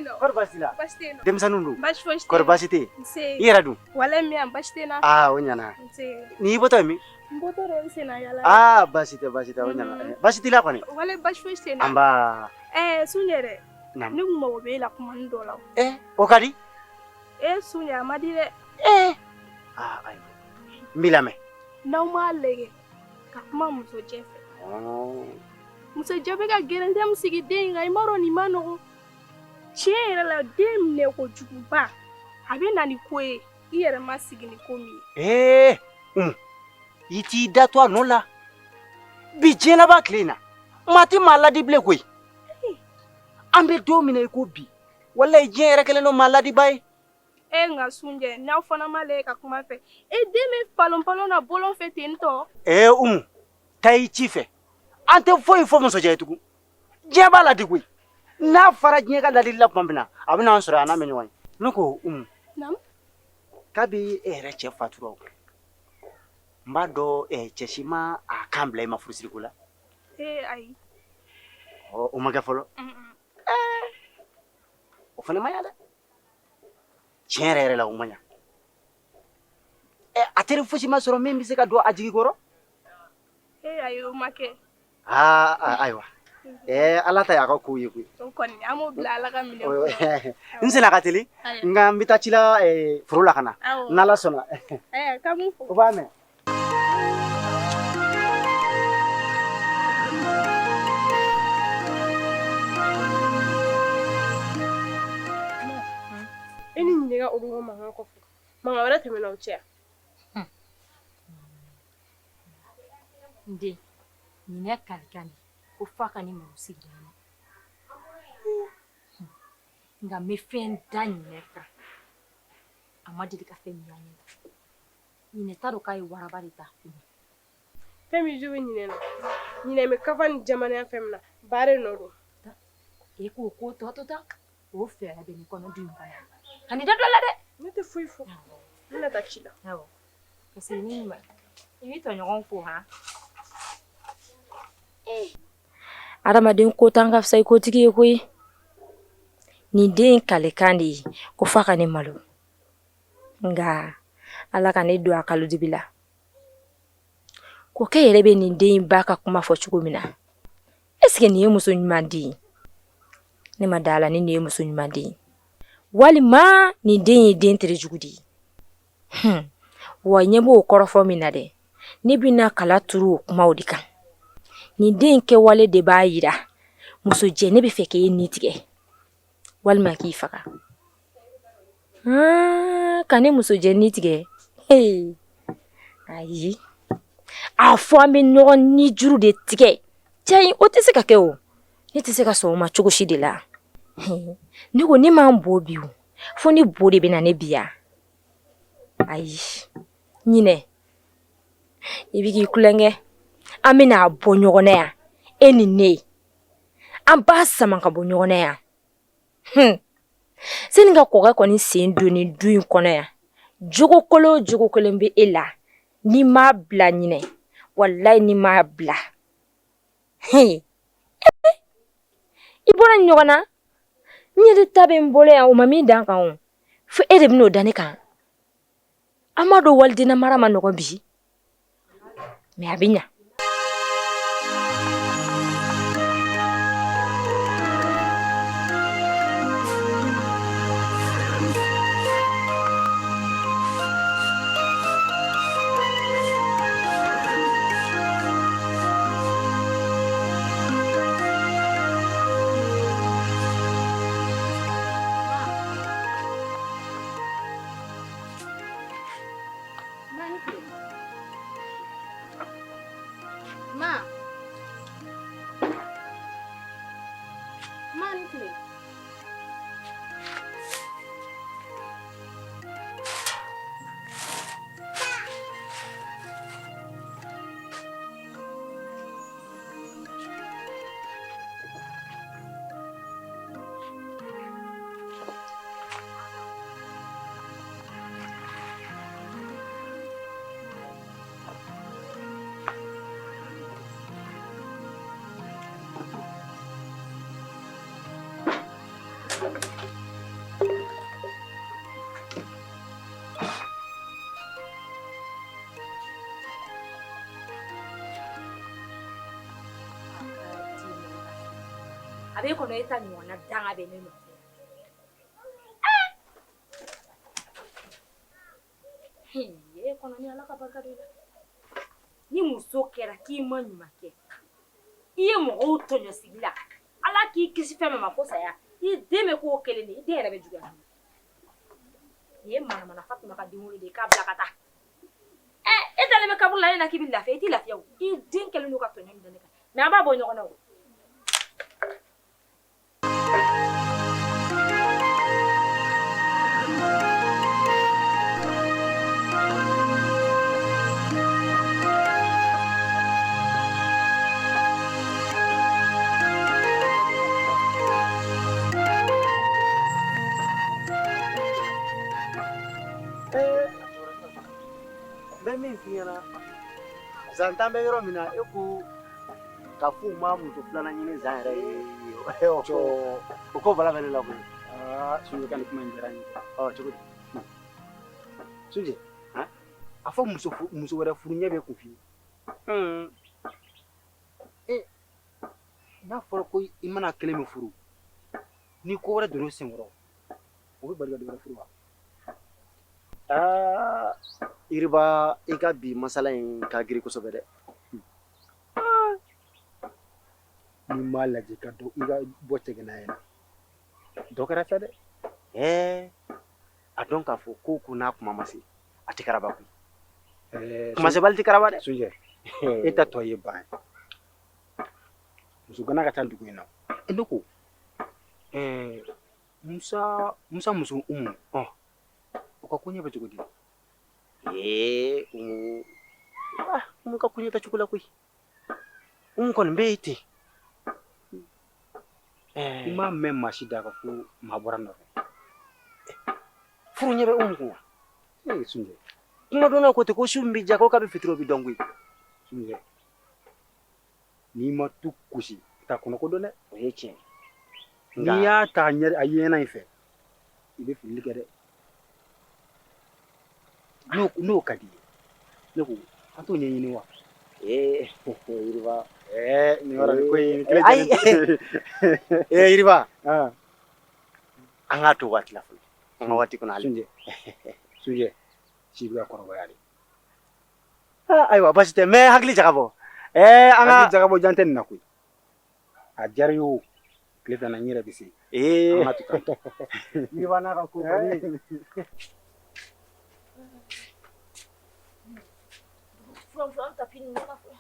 no. Korbasila. Basteno. Demsanundu. Bash foste. Korbasite. Se. Iradu. Wala mi am bastena. Ah, onyana. Se. Ni boto mi? Mboto ro sena yala. Ah, basite onyana. Basite la kwani? Wala bash foste na. Amba. Sunyere. Nam. Ni mo be la kuma ndola. Okadi? Sunya madire. Ah, ayo. Milame. Na ma lege. Ka kuma muso jefe. Oh. Muso jefe ka gerente musigi den ga imaro ni mano. Chere la dem ne ko juguba. Abi na ni koe. Iyere ma sigi ni komi. Iti datwa nola. Bijena ba klina. Mati maladi ble koy. Ambe domine ko bi. Wallahi jere kele no maladi bay. Nga sunje na fana male ka kuma fe. Deme palon na bolon fe tento. Tai chife. Ante foi fo muso jetugu. Jeba la digui. Na fara nyega la dilla pambina. Abina ansura ana meni wani. Nuko Nam. Kabi che faturo. Mbado cheshima akambla ima furusirikula. Ai. Umaga folo. Ofana mayada. Chere la umanya. Ateri fushi masoro mimi seka do ajigi goro. Ayo make. Aywa. Alata ya ko yiku. Kon amo bla la ka mile. Nsina katili nga mbitachila furula kana. Nala sona. Kamu. Ubame. Ini nyega orugo manga ko fu. Manga wala temena uche. Ndi. Nyine kalikani. Ufaka ni musigana. Nga mefenda nyineka. Amadi ka femi yani. Nyine taro kai warabarita. Femi juwe nyine no. Nyine me kafan jamana ya femna. Bare noro. Eko ko tota. O fe abe ni kono du mbaya. Ani dodola de. Nete fuifu. Nina takila. Yawo. Kasi ni ma. Ibi to nyon fu ha. Adamaden ko tanga fsai ko tigi koyi. Ni den kalekandi ko faka ne malo. Nga ala ka ne do akalu dibila. Ko kayere be ni den baka kuma fo chugumina. Eske ni muso nyumandi. Ne madala ni muso nyumandi. Wali ma ni den tere jugudi. Wa nyebo korofo minade. Ni bina kala turu kuma odika. Ni den ke wale de ba yira. Muso je ne be feke ni tige. Wali ma ki faka. Kane muso je ni tige. Ayi. Afo ambe no ni juru de tige. Chai o te se ka ke o. Ni te se ka so ma chugo shi de la. Ni go ni ma mbo bi o. Fo ni bo de be na ne bia. Ayi. Nyine. Ibigi kulenge. Amina bonyogone ya. Eni ne. Ambasa manka bonyogone ya. Seninga koga koni sendu ni duin kone ya. Jogo kolo mbe ela. Ni ma bla nyine. Wallahi ni ma bla. Ibona nyogona. Nyede tabe mbole ya umami danka on. Fu edebno danika. Amado waldina marama nogon bi. Me abinya. a b'e kɔnɔ e ta ɲɔgɔnna danga bɛ ne nɔfɛ. E kɔnɔ ni Ala ka barika de la. Ni muso kɛra k'i ma ɲuman kɛ, i ye mɔgɔw tɔɲɔ sigi la, Ala k'i kisi fɛn min ma fo saya, i den bɛ k'o kelen de, i den yɛrɛ bɛ juguya. Nin ye manamana Fatuma ka den wolo de ye k'a bila ka taa. E dalen bɛ kaburu la e na k'i bɛ lafiya, i t'i lafiya o. I den kɛlen don ka tɔɲɔ min da ne kan, mais an b'a bɔ ɲɔgɔn na o. Bɛ min f'i ɲɛna zantan bɛ yɔrɔ min na e ko ka f'u ma muso filanan ɲini zan yɛrɛ ye o ko bala bɛ ne la koyi. Sunjɛ ka nin kuma in diyara n ye. Cogo di? Sunjɛ a fɔ muso wɛrɛ furu ɲɛ bɛ kun f'i ye. N'a fɔra ko i mana kelen min furu ni ko wɛrɛ donn'o senkɔrɔ o bɛ bali ka dɔ wɛrɛ furu wa? Yiriba i ka bi masala in ka giri kosɛbɛ dɛ. Ni m'a lajɛ ka dɔn i ka bɔ cɛgana ye na dɔ kɛra sa dɛ. A dɔn k'a fɔ ko n'a kuma ma se a tɛ karaba koyi. Kuma se bali tɛ karaba dɛ. Sunjɛ e ta tɔ ye ban ye. Muso gana ka ca dugu in na. Ne ko Musa muso Umu o ka koɲɛ bɛ cogo di? Umu ka koɲɛ tɛ cogo la koyi. Umu kɔni bɛ yen ten. I m'a mɛn maa si da ka fɔ maa bɔra nɔfɛ. Furu ɲɛ bɛ Umu kun wa? Sunjɛ. Kuma dɔn na ko ten ko su min bɛ ja ko k'a bɛ fitiri o bɛ dɔn koyi. Sunjɛ n'i ma tu gosi i t'a kɔnɔ ko dɔn dɛ. O ye tiɲɛ. N'i y'a ta a yɛlɛna in fɛ i bɛ fili kɛ dɛ. N'o ka di ye ne ko an t'o ɲɛɲini wa? Yiriba. Nin yɔrɔ ko in ayi Yiriba an k'a to waati la fɔlɔ an ka waati kɔnɔ hali. Sunjɛ si bɛ ka kɔrɔbaya de. Ayiwa baasi tɛ mɛ hakili jagabɔ. An ka hakili jagabɔ jan tɛ nin na koyi. A diyara i ye o tile filanan n yɛrɛ bɛ se. An ka to tan. Yiriba n'a ka ko kɔni. Furan tapi ni mana furan?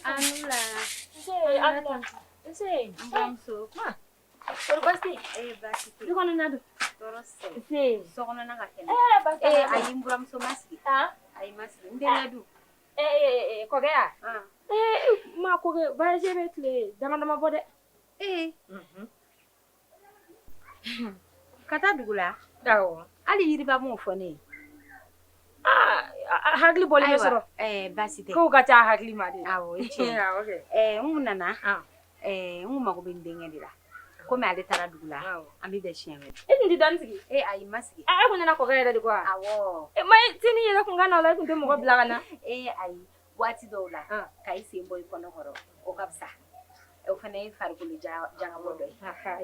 Anula. Ese. Bamso. Ma. Por basti. Basi. Di kono nadu. Torose. Ese. Sokono na kakene. Basta. Ayi Bamso masiki. Ayi masiki. Ndeladu. Kogea. Ma koge ba jebe tle dama bode. Kata dugula. Dawo. Ali Yiriba mo fɔ ne. Hakili bɔli bɛ sɔrɔ. Basi tɛ. Ko ka ca hakili ma de. Awɔ, i tiɲɛ. Okay. N nana. N mago bɛ n denkɛ de la. Komi ale taara dugu la. An bɛ bɛn siɲɛ wɛrɛ. E tun tɛ dɔɔnin sigi? Ayi ma sigi. E kun nana kɔkɛ yɛrɛ de ko wa? Awɔ. Ma tini yɛrɛ kun ka na o la e kun tɛ mɔgɔ bila ka na? Ayi waati dɔw la ka i sen bɔ i kɔnɔ kɔrɔ o ka fisa. O fana ye farikolo jagabɔ dɔ ye.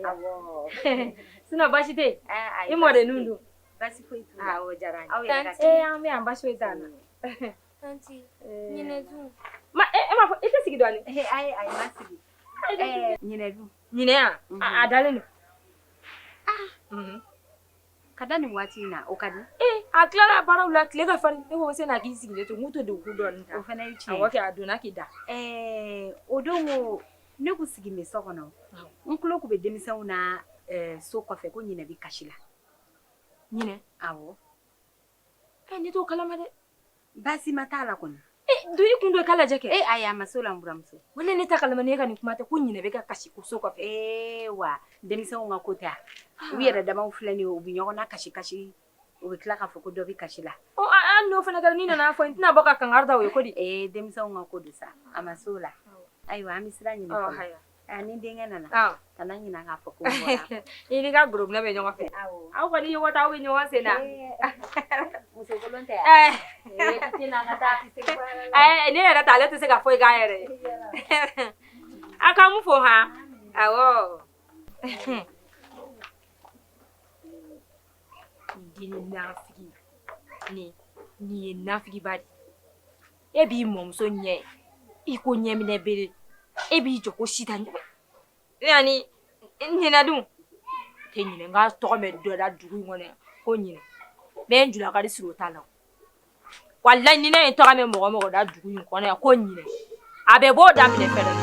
Awɔ. Sinon baasi tɛ yen? Ayi. I mɔdenninw dun? Basi foyi t'u la. Awɔ diyara n ye. Aw yɛrɛ ka se. An bɛ yan baasi foyi t'an na. Tanti, ɲinɛdu. Ma e m'a fɔ i tɛ sigi dɔɔnin? Ayi ma sigi. Ɲinɛdu. Ɲinɛ yan? A dalen don. Ka da nin waati in na o ka di. A tilala baaraw la tile ka farin ne ko sani a k'i sigilen to n k'u to dugu dɔɔnin ta. O fana ye tiɲɛ ye. Awɔ kɛ a donna k'i da. O don ko ne kun sigi bɛ so kɔnɔ. N tulo kun bɛ denmisɛnw na so kɔfɛ ko ɲinɛ bɛ kasi la. Ɲinɛ? Awɔ. Ne t'o kalama dɛ. Baasi ma t'a la kɔni. Do i kun don i ka lajɛ kɛ. Ayi a ma s'o la n buramuso. Wala ne ta kalama ne ka nin kuma tɛ ko ɲinɛ bɛ ka kasi ko so kɔfɛ. Wa denmisɛnw ka ko tɛ u yɛrɛ damaw filɛ nin ye u bɛ ɲɔgɔn na kasi u bɛ tila k'a fɔ ko dɔ bɛ kasi la. An n'o fana kɛra ni nana fɔ n tɛna bɔ ka kangari da o ye ko di. Denmisɛnw ka ko don sa a ma s'o la. Ayiwa an bɛ sira ɲini. Ani denga nana. Ah. Kana nyina ka fa ko bora. Ini ka group na be ɲɔgɔn fɛ. Awo. Aw kɔni ɲɔgɔn ta aw bɛ ɲɔgɔn sen na. Muso kolon tɛ. Tina ka taa. Ne yɛrɛ ta ale tɛ se ka foyi k'a yɛrɛ ye. A ka mun fɔ ha? Awɔ. Nin nafigi. Nin ye nafigiba de. E b'i mɔmuso ɲɛ. I ko ɲɛminɛ bere. E b'i jɔ ko sita ɲɛ. Yani ɲinɛ dun. Tɛ ɲinɛ n ka tɔgɔ mɛn dɔ da dugu in kɔnɔ ko ɲinɛ. Bɛɛ n julakari siri o t'a la. Walayi ni ne ye tɔgɔ mɛn mɔgɔ mɔgɔ da dugu in kɔnɔ yan ko ɲinɛ. A bɛ b'o daminɛ fɛnɛ.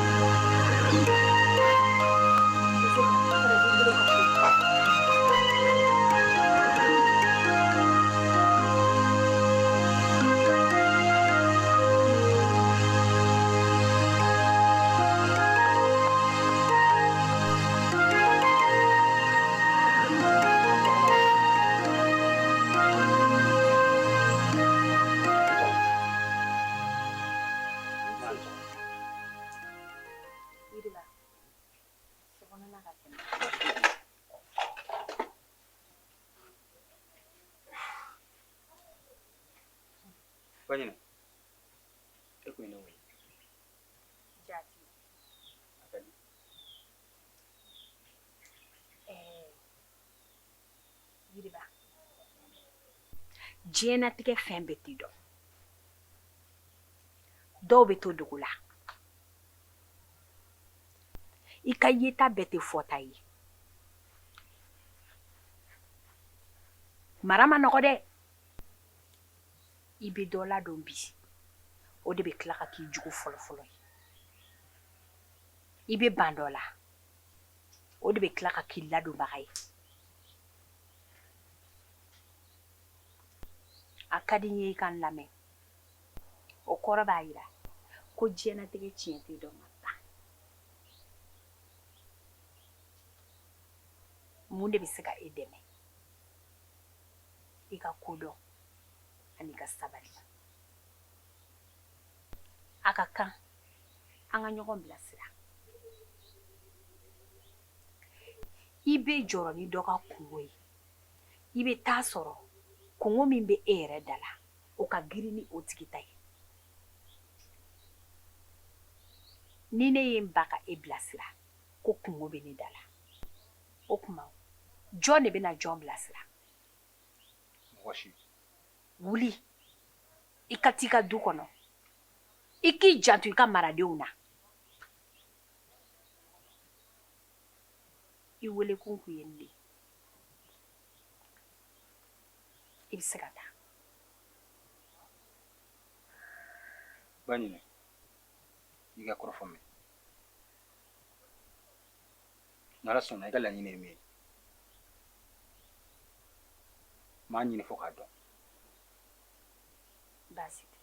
Banyine. E ko ina wai. Jati. Akali. Yiriba. Diɲɛnatigɛ fɛn bɛɛ t'i dɔn. Dɔw bɛ to dugu la. I ka yeta bɛɛ tɛ fɔta ye. Mara ma nɔgɔ dɛ. I bɛ dɔ ladon bi. O de bɛ tila ka k'i jugu fɔlɔ-fɔlɔ ye. I bɛ ban dɔ la. O de bɛ tila ka k'i ladonbaga ye. A ka di n ye i ka n lamɛn. O kɔrɔ b'a jira ko diɲɛnatigɛ tiɲɛ tɛ dɔn ka ban. Mun de bɛ se ka e dɛmɛ? I ka kodɔn ani ka sabali. A ka kan an ka ɲɔgɔn bilasira. I bɛ jɔrɔ ni dɔ ka kungo ye. I bɛ taa sɔrɔ kungo min bɛ e yɛrɛ da la o ka girin ni o tigi ta ye. Ni ne ye n ba ka e bilasira ko kungo bɛ ne da la. O kuma jɔn de bɛna jɔn bilasira? Mɔgɔ si. Wuli i ka t'i ka du kɔnɔ. I k'i janto i ka maradenw na. I wele kun kun ye nin de. I bɛ se ka taa. Banyine. I ka kɔrɔfɔ mɛn. N'Ala sɔnna i ka laɲini ye min ye. M'a ɲini fo k'a dɔn. Baasi tɛ.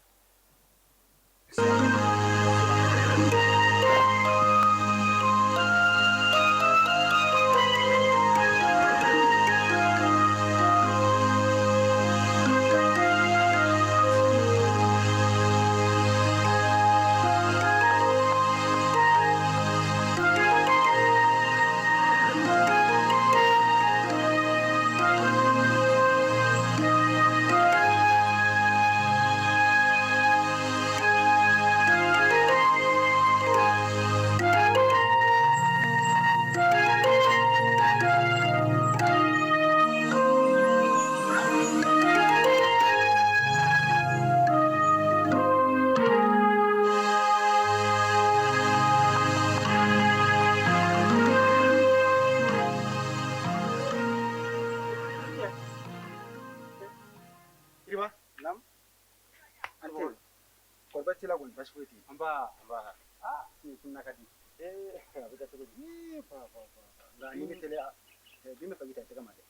Amba. Ah, ni kunna kadi. Abika to di pa. La ni tele bi me fagita te kamade.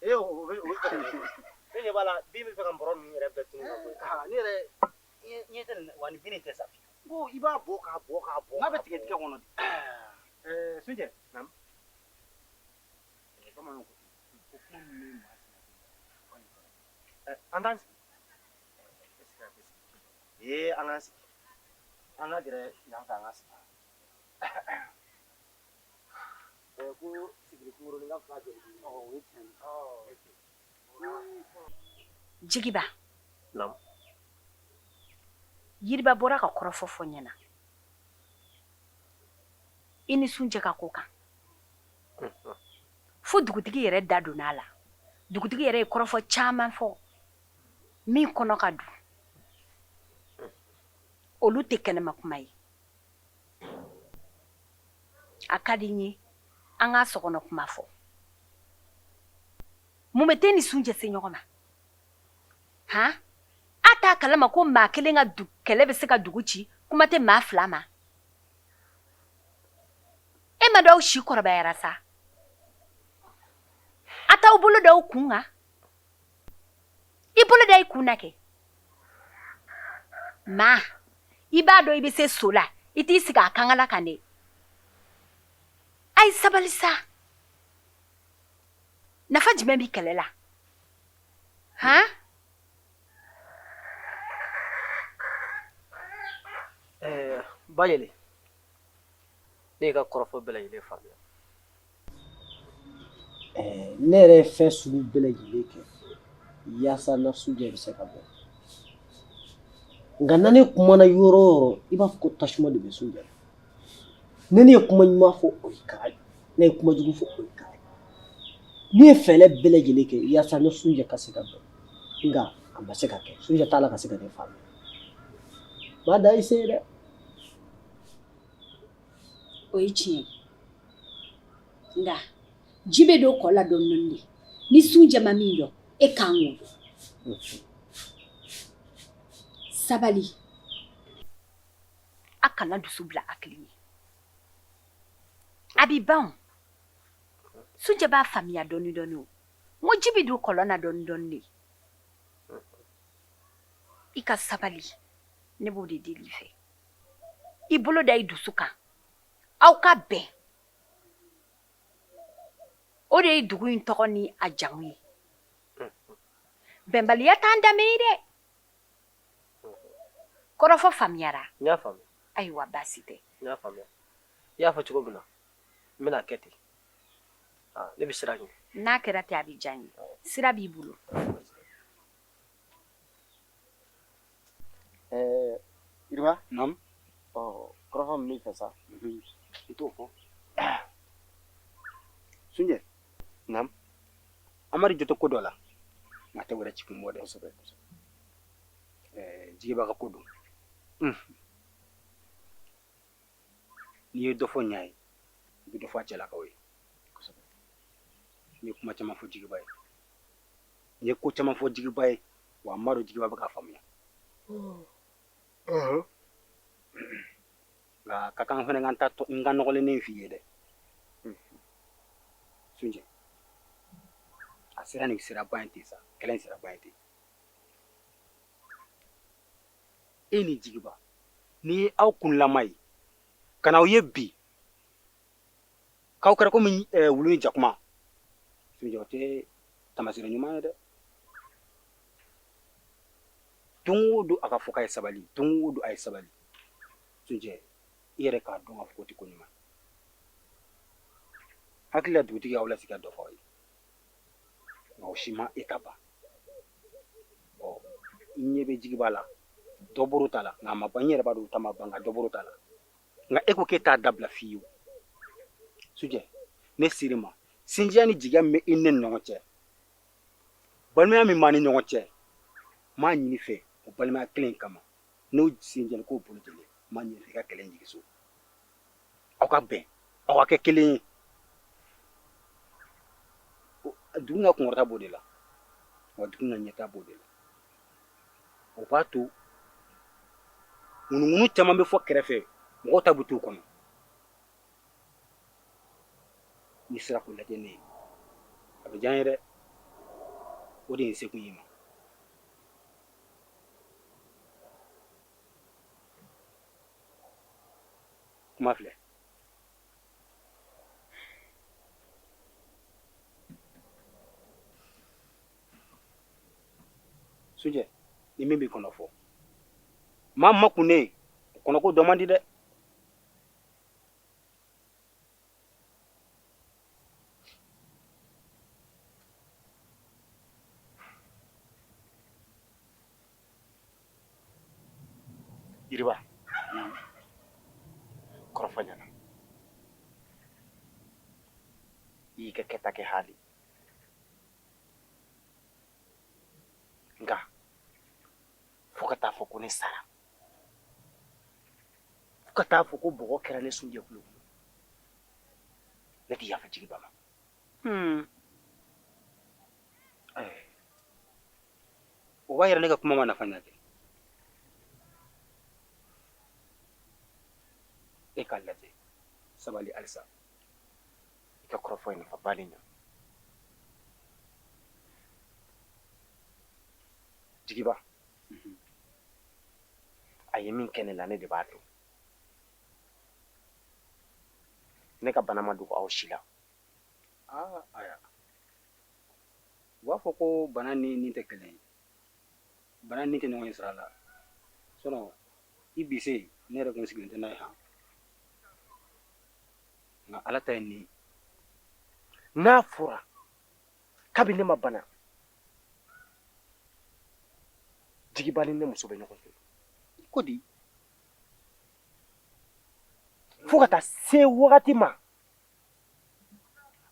Ne bala bi mi fe kan boron ni rebe tunu ko. Ni re ni tele wani bini te sa. Go iba boka. Na be tige kono. Suje. Nam. Kama no ko kun ni ma. Andansi. Angansi. Anga dire yang ka ngasi. Jigiba. Naam. Yiriba bɔra ka kɔrɔfɔ fɔ ɲɛna. I ni Sunjɛ ka ko kan. Fo dugutigi yɛrɛ da donna la. Dugutigi yɛrɛ ye kɔrɔfɔ caman fɔ. Min kɔnɔ ka don. Olu tɛ kɛnɛma kuma ye. A ka di n ye an ka sɔgɔnɔ kuma fɔ. Mun bɛ t'e ni Sunjɛ se ɲɔgɔn ma? Han? A t'a kalama ko maa kelen ka kɛlɛ bɛ se ka dugu ci kuma tɛ maa fila ma. E ma dɔw si kɔrɔbayara sa. A t'aw bolo da u kun kan. I bolo da i kun na kɛ. Ma, i b'a dɔn i bɛ se so la i t'i sigi a kankala kan dɛ. A ye sabali sa. Nafa jumɛn b'i kɛlɛ la? Han? Bajeli. Ne ka kɔrɔfɔ bɛɛ lajɛlen faamuya. Ne yɛrɛ ye fɛn sugu bɛɛ lajɛlen kɛ yaasa n na Sunjɛ bɛ se ka bɔ. Nka na ne kumana yɔrɔ o yɔrɔ i b'a fɔ ko tasuma de bɛ Sunjɛ la. Ne ye kuma ɲuman fɔ o ye kara ye. Ne ye kuma jugu fɔ o ye kara ye. Ne ye fɛɛrɛ bɛɛ lajɛlen kɛ yaasa ne Sunjɛ ka se ka bɔ. Nka a ma se ka kɛ. Sunjɛ t'a la ka se ka ne faamuya. M'a da i se ye dɛ. O ye tiɲɛ ye. Nka ji bɛ don kɔ la dɔɔnin de. Ni Sunjɛ ma min dɔn, e kan k'o dɔn. Sabali. A kana dusu bila hakili ye. A b'i ban. Sunjɛ b'a faamuya dɔɔnin dɔɔnin o. N ko ji bɛ don kɔlɔn na dɔɔnin dɔɔnin de. I ka sabali. Ne b'o de deli i fɛ. I bolo da i dusu kan. Aw ka bɛn. O de ye dugu in tɔgɔ ni a jamu ye. Bɛnbaliya t'an danbe ye dɛ. Kɔrɔfɔ faamuyara. N y'a faamuya. Ayiwa baasi tɛ. N y'a faamuya. I y'a fɔ cogo min na n bɛna kɛ ten. Ne bɛ siran ɲɛ. N'a kɛra ten a bɛ diya n ye. Sira b'i bolo. Yiriba? Naam. Kɔrɔfɔ min b'i fɛ sa. I t'o fɔ. Sunjɛ. Naam. Amadu jɔ tɛ ko dɔ la. Nka tɛ wɛrɛ ci kun bɔ dɛ. Kosɛbɛ kosɛbɛ. Jigiba ka ko don. N'i ye dɔ fɔ ɲa ye i bɛ dɔ fɔ a cɛlakaw ye. Kosɛbɛ. N ye kuma caman fɔ Jigiba ye. N ye ko caman fɔ Jigiba ye wa n b'a dɔn Jigiba bɛ k'a faamuya. Nka ka kan fɛnɛ n ka nɔgɔlennen f'i ye dɛ. Sunjɛ. A sera nin siraba in ten sa. Kɛlɛ in siraba in ten. E ni Jigiba n'i ye aw kunlama ye ka n'aw ye bi k'aw kɛra komi wulu ni jakuma. Sunjɛ o tɛ tamasire ɲuman ye dɛ. Don o don a ka fɔ k'a ye sabali. Don o don a ye sabali. Sunjɛ i yɛrɛ k'a dɔn k'a fɔ ko tɛ ko ɲuman. Hakili la dugutigi y'aw lasigi ka dɔ fɔ aw ye. Nka o si ma e ta ban. I ɲɛ bɛ Jigiba la dɔ bɔr'o ta la nka a ma ban. N yɛrɛ b'a dɔn o ta ma ban nka dɔ bɔr'o ta la. Nka e ko k'e t'a dabila fiyewu. Sunjɛ ne siri ma sinjiya ni jigiya min bɛ i ne ni ɲɔgɔn cɛ balimaya min b'an ni ɲɔgɔn cɛ n m'a ɲini fɛ o balimaya kelen kama n'o sinjɛli k'o bolo jɛlen n m'a ɲini fɛ i ka kɛlɛ in jigi so. Aw ka bɛn aw ka kɛ kelen ye. Dugu ka kunkɔrɔta b'o de la wa dugu ka ɲɛta b'o de la. O b'a to ŋunuŋunu caman bɛ fɔ kɛrɛfɛ mɔgɔw ta bɛ t'u kɔnɔ. N'i sera k'o lajɛ ne ye a bɛ diya n ye dɛ. O de ye n sekun ye ma. Kuma filɛ. Sunjɛ ni min b'i kɔnɔ fɔ maa ma kunnen kɔnɔko dɔ man di dɛ. Yiriba. Kɔrɔfɔ ɲɛna. I y'i ka kɛta kɛ hali. Nka fo ka taa fɔ ko ne sara. Fo ka taa fɔ ko bɔgɔ kɛra ne Sunjɛ kulo kɔnɔ. Ne tɛ yafa Jigiba ma. O b'a yira ne ka kuma ma nafa ɲɛ kɛ. E k'a lajɛ sabali halisa. I ka kɔrɔfɔ ye nafa balen ɲa. Jigiba. A ye min kɛ ne la ne de b'a dɔn. Ne ka bana ma dogo aw si la. Aya. U b'a fɔ ko bana ni nin tɛ kelen ye. Bana ni tɛ ɲɔgɔn ye sira la. Sinon i bise ne yɛrɛ kun sigilen tɛ n'a ye han. Nka Ala ta ye nin ye. N'a fɔra kabini ne ma bana Jigiba ni ne muso bɛ ɲɔgɔn fɛ. Ko di? Fo ka taa se wagati ma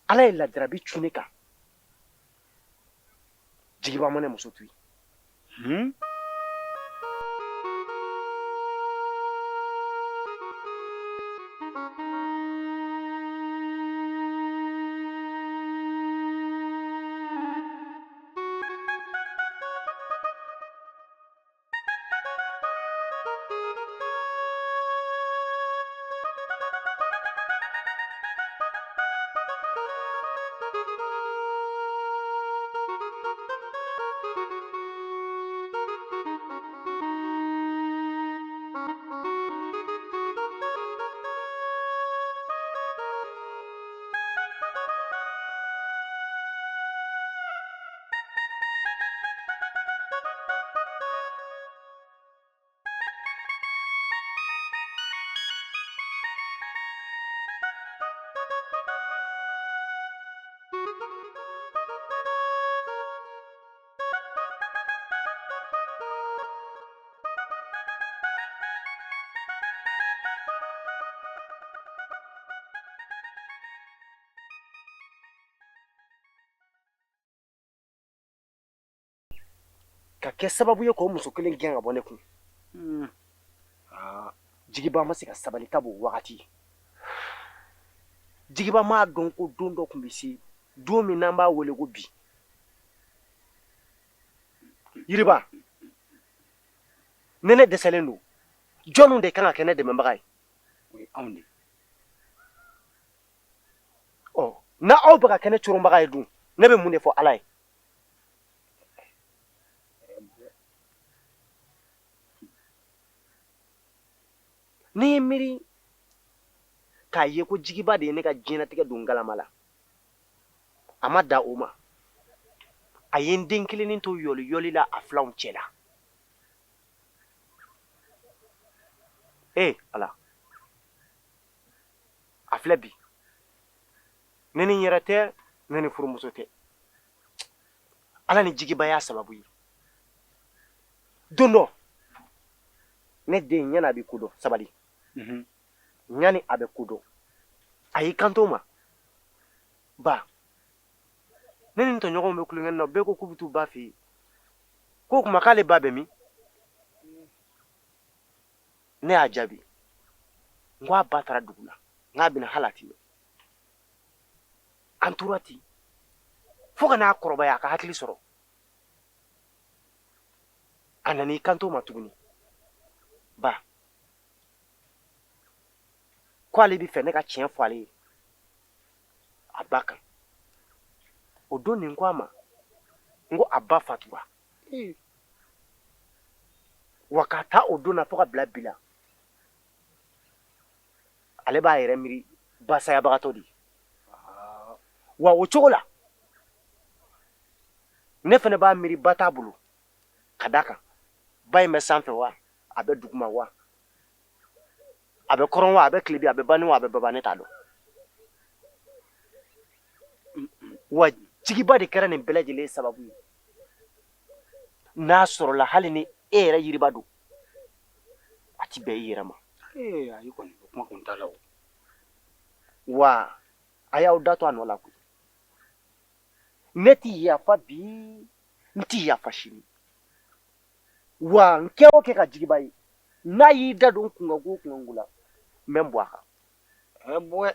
Ala ye lajarabi cu ne kan. Jigiba ma ne muso to yen. Ka kɛ sababu ye k'o muso kelen gɛn ka bɔ ne kun. Jigiba ma se ka sabali ka b'o wagati. Jigiba m'a dɔn ko don dɔ tun bɛ se don min n'an b'a wele ko bi. Yiriba, ne dɛsɛlen don jɔnniw de kan ka kɛ ne dɛmɛbaga ye. O ye anw de. N'aw bɛ ka kɛ ne coronbaga ye dun ne bɛ mun de fɔ Ala ye. Ni ye miiri k'a ye ko Jigiba de ye ne ka diɲɛlatigɛ don galama la a ma da o ma a ye n den kelennin to yɔli yɔli la a filanw cɛ la. Ala, a filɛ bi ne ni n yɛrɛ tɛ ne ni furumuso tɛ. Ala ni Jigiba y'a sababu ye. Don dɔ ne den ɲɛna a bɛ kodɔn sabali. Ɲani a bɛ kodɔn a y'i kanto ma. Ba, ne ni n tɔɲɔgɔnw bɛ kulonkɛ na bɛɛ ko k'u bɛ t'u ba fɛ yen. K'o tuma k'ale ba bɛ min? Ne y'a jaabi. N ko a ba taara dugu la n k'a bɛna hali a tɛ mɛn. An tora ten fo ka n'a kɔrɔbaya a ka hakili sɔrɔ. A nan'i kanto ma tuguni. Ba, k'ale bɛ fɛ ne ka tiɲɛ fɔ ale ye a ba kan. O don nin ko a ma n ko a ba fatura. Wa ka taa o don na fo ka bila bi la ale b'a yɛrɛ miiri basayabagatɔ de ye. Wa o cogo la ne fana b'a miiri ba t'a bolo ka d'a kan ba in bɛ sanfɛ wa a bɛ duguma wa a bɛ kɔrɔn wa a bɛ tilebi a bɛ bani wa a bɛ baba ne t'a dɔn. Wa Jigiba de kɛra nin bɛɛ lajɛlen sababu ye. N'a sɔrɔla hali ni e yɛrɛ Yiriba don a ti bɛn i yɛrɛ ma. Ayi kɔni o kuma kun t'a la o. Wa a y'aw da to a nɔ la koyi. Ne ti yafa bi n ti yafa sini. Wa n kɛ o kɛ ka jigiba ye n'a y'i da don kunkanko o kunkanko la n bɛ n bɔ a kan. Boy.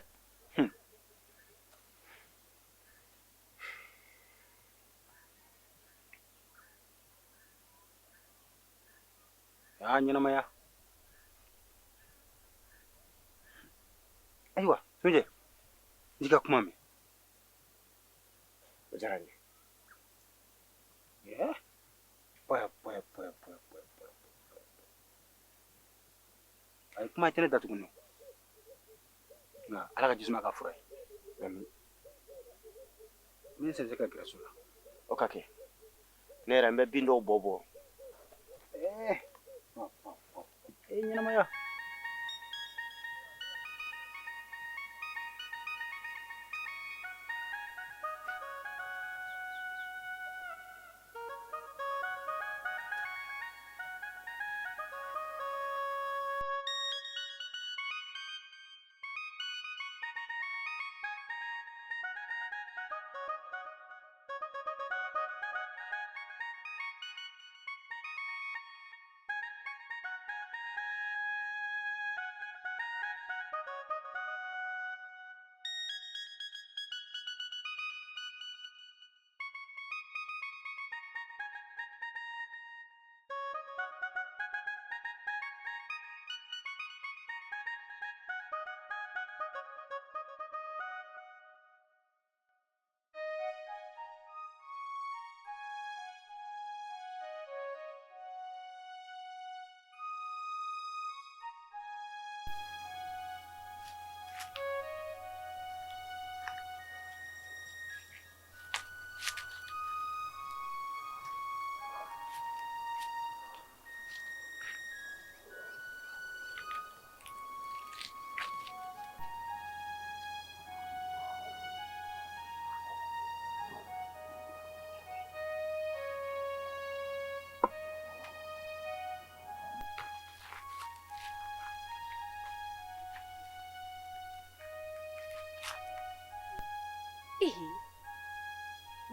Ɲɛnamaya. Ayiwa Sunjɛ n'i ka kuma mɛn. O diyara n ye. A ye kuma tɛ ne da tuguni nka ala ka jisuma ka fura ye. Amin. N bɛ n sɛnsɛn ka gɛrɛ so la. O ka kɛ. Ne yɛrɛ n bɛ bin dɔw bɔ. Ɲɛnamaya.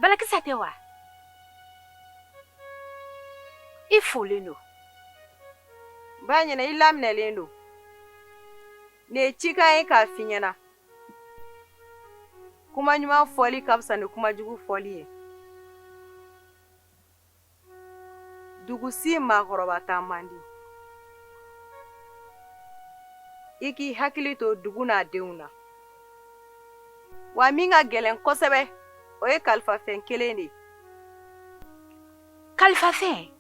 Balakisɛ tɛ wa? I folen don. Ba ɲɛna I laminɛlen don. Nin ye cikan ye k'a f'i ɲɛna. Kuma ɲuman fɔli ka fisa ni kuma jugu fɔli ye. Dugusi maakɔrɔba taa man di. I k'i hakili to dugu n'a denw na. Wa min ka gɛlɛn kosɛbɛ o ye kalifafɛn kelen de. Kalifafɛn?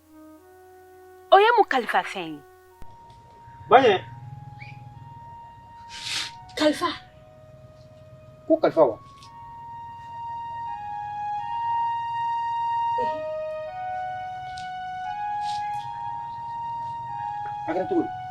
O ye mun kalifafɛn ye? Baɲɛ. Kalifa. Ko kalifa wa? A kɛra cogo di?